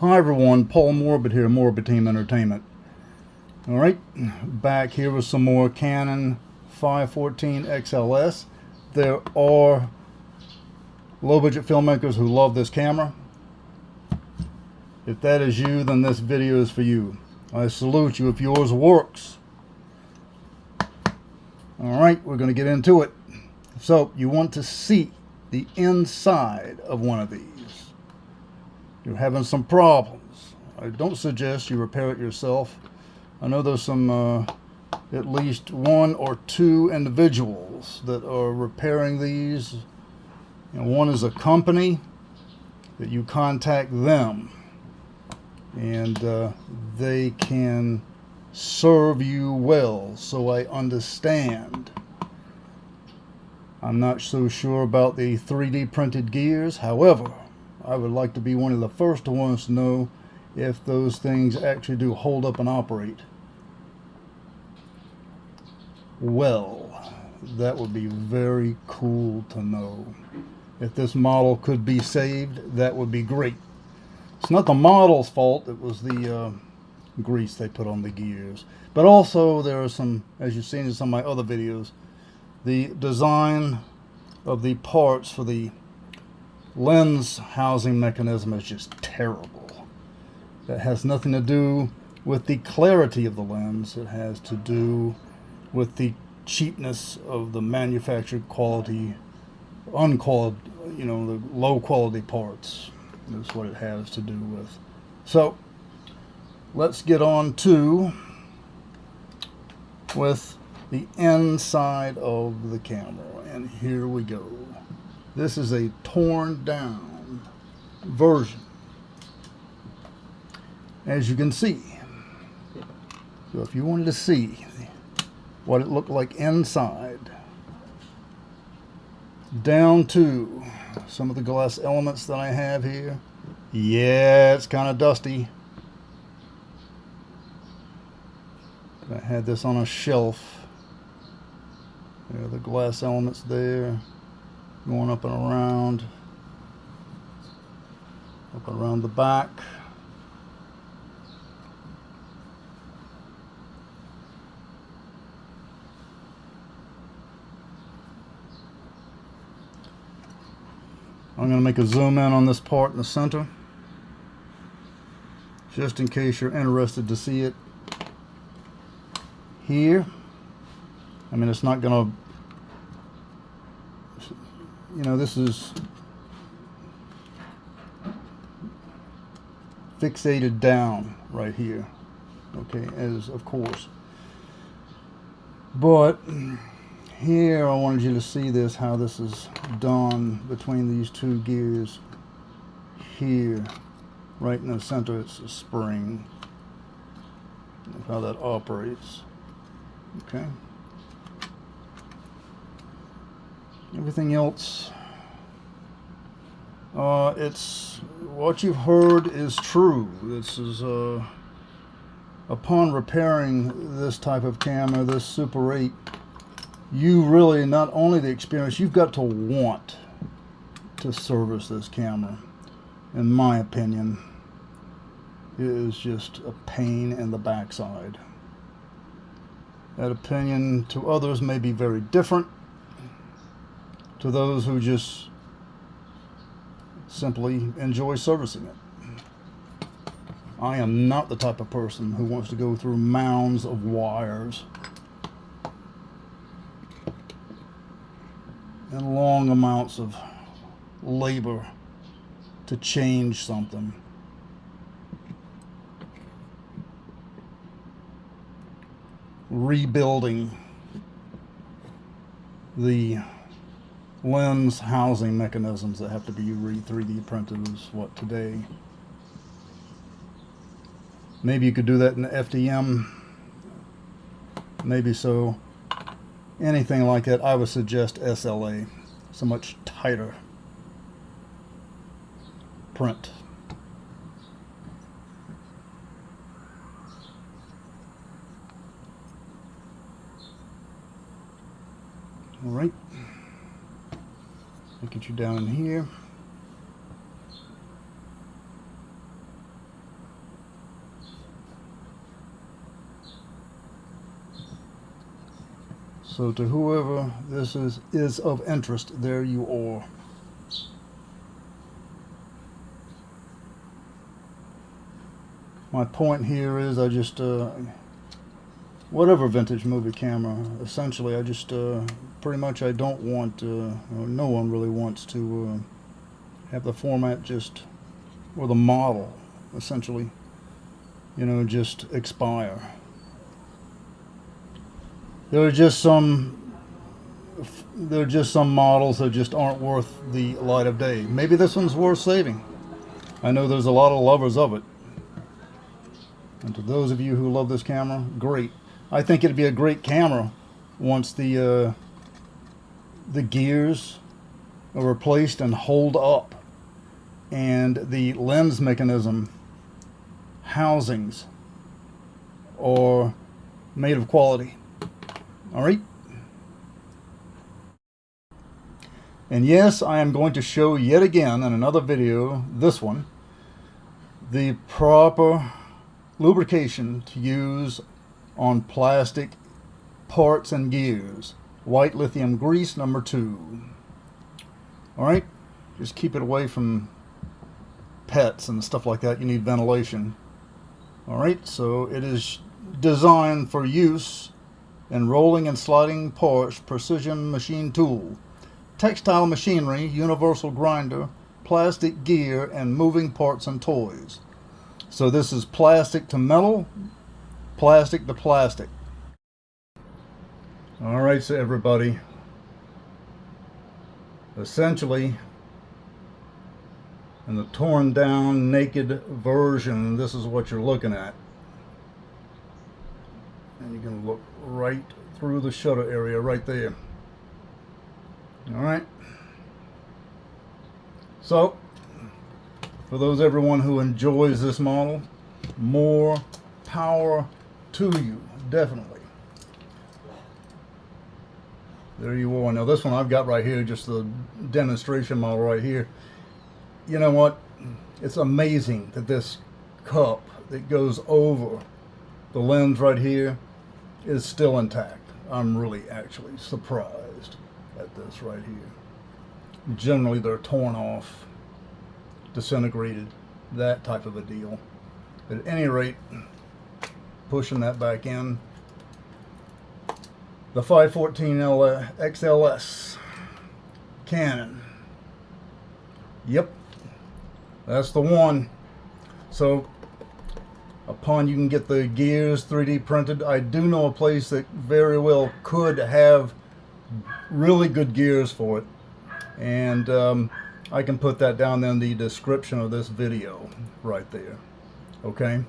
Hi everyone, Paul Morbid here, Morbid Team Entertainment. Alright, back here with some more Canon 514XL-S. There are low-budget filmmakers who love this camera. If that is you, then this video is for you. I salute you if yours works. Alright, we're going to get into it. So, you want to see the inside of one of these. You're having some problems. I don't suggest you repair it yourself. I know there's some at least one or two individuals that are repairing these. One is a company that you contact them, and they can serve you well, so I understand. I'm not so sure about the 3D printed gears. However, I would like to be one of the first ones to know if those things actually do hold up and operate well. That would be very cool to know. If this model could be saved, that would be great. It's not the model's fault, it was the grease they put on the gears. But also there are some, as you've seen in some of my other videos, the design of the parts for the lens housing mechanism is just terrible. That has nothing to do with the clarity of the lens. It has to do with the cheapness of the manufactured quality, the low quality parts. That's what it has to do with. So let's get on to with the inside of the camera, and here we go. This is a torn down version, as you can see. So if you wanted to see what it looked like inside, down to some of the glass elements that I have here, yeah, it's kind of dusty. I had this on a shelf. There are the glass elements there, going up and around the back. I'm going to make a zoom in on this part in the center, just in case you're interested to see it here. I mean, it's not going to, this is fixated down right here, okay, as of course. But here I wanted you to see this, how this is done between these two gears. Here, right in the center, it's a spring. Look how that operates. Okay. Everything else, it's what you've heard is true. This is upon repairing this type of camera, this Super 8, you really, not only the experience, you've got to want to service this camera. In my opinion, it is just a pain in the backside. That opinion to others may be very different. To those who just simply enjoy servicing it. I am not the type of person who wants to go through mounds of wires and long amounts of labor to change something. Rebuilding the lens housing mechanisms that have to be 3D printed is what today. Maybe you could do that in the FDM. Maybe so. Anything like that, I would suggest SLA. It's a much tighter print. All right. I'll get you down in here. So to whoever this is of interest, there you are. My point here is I just, whatever vintage movie camera, essentially I just, pretty much I don't want, no one really wants to have the format just, or the model, essentially, you know, just expire. There are just some models that just aren't worth the light of day. Maybe this one's worth saving. I know there's a lot of lovers of it. And to those of you who love this camera, great. I think it'd be a great camera once the gears are replaced and hold up, and the lens mechanism housings are made of quality. All right. And yes, I am going to show yet again in another video, this one, the proper lubrication to use on plastic parts and gears. White lithium grease number 2. All right, just keep it away from pets and stuff like that. You need ventilation. All right, so it is designed for use in rolling and sliding parts, precision machine tool, textile machinery, universal grinder, plastic gear, and moving parts and toys. So this is plastic to metal, plastic to plastic. All right, so everybody, essentially, in the torn down, naked version, this is what you're looking at. And you can look right through the shutter area right there. All right. So, for everyone who enjoys this model, more power to you, definitely. There you are. Now this one I've got right here, just the demonstration model right here. You know what? It's amazing that this cup that goes over the lens right here is still intact. I'm really actually surprised at this right here. Generally they're torn off, disintegrated, that type of a deal. At any rate, pushing that back in, the 514XL-S Canon. Yep, that's the one. So upon you can get the gears 3D printed, I do know a place that very well could have really good gears for it, and I can put that down in the description of this video right there. Okay,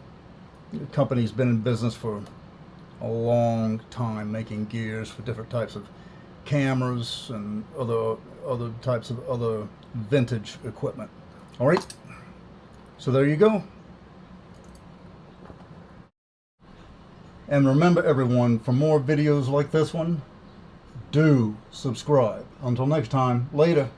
the company's been in business for a long time, making gears for different types of cameras and other types of other vintage equipment. All right, so there you go. And remember everyone, for more videos like this one, do subscribe. Until next time, later.